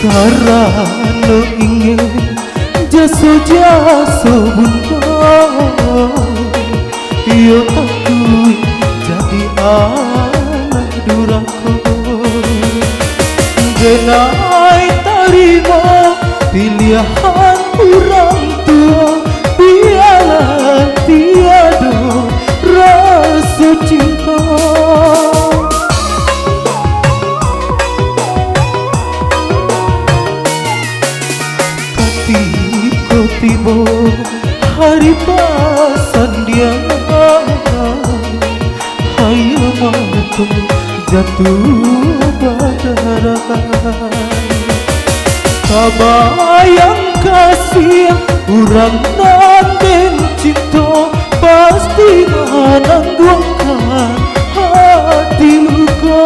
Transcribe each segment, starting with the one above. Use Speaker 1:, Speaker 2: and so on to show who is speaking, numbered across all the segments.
Speaker 1: Karena ingin jasa-jasa bunda, yo aku jadi anak duraka. Genai tarima pilihan orang tua, biarlah tiada rasa cinta. Tiba hari pasan dia, hayo matu jatuh badarai. Kabayang kasih urang nanten cinta, pasti menangguhkan hati luka.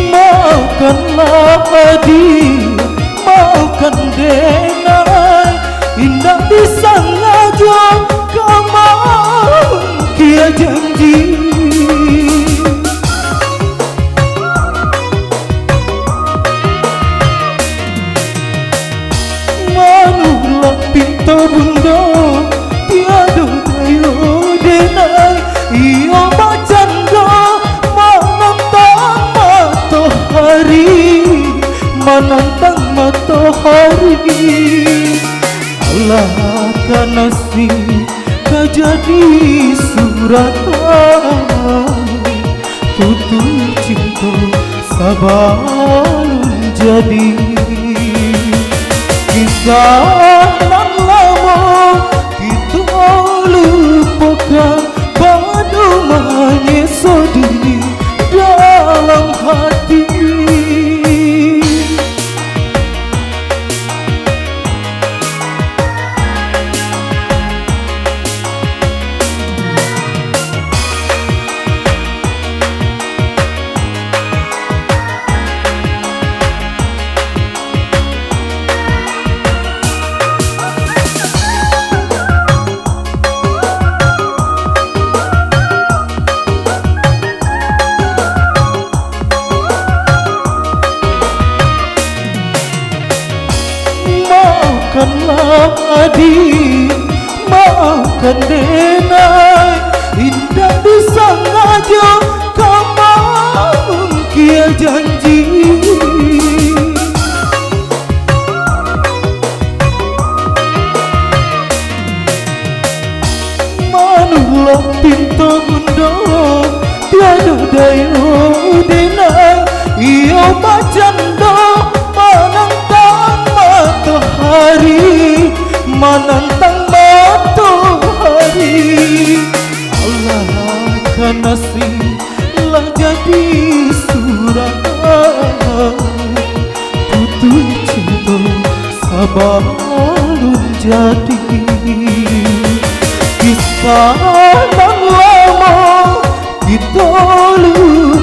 Speaker 1: Maafkanlah Adi, maafkan Denai, indah disengaja kamu kia janji. Manulah pinta bunda, tiada daya Denai, iyo bacanda menantang matahari. Allah kanasi kajadi suratan, putus cinta sabalun jadi. Kisah nan lama kita lupakan, pada menyesali dalam hati. Maafkanlah Adi, maafkan Denai, indah disengaja kamu kia janji. Manulah pinta bunda, tiada daya Denai, iyo bacanda menantang matahari, menantang matahari. Allah kanasi lah jadi suratan, putus cinta sabalun jadi. Kisah yang lama kita lupa,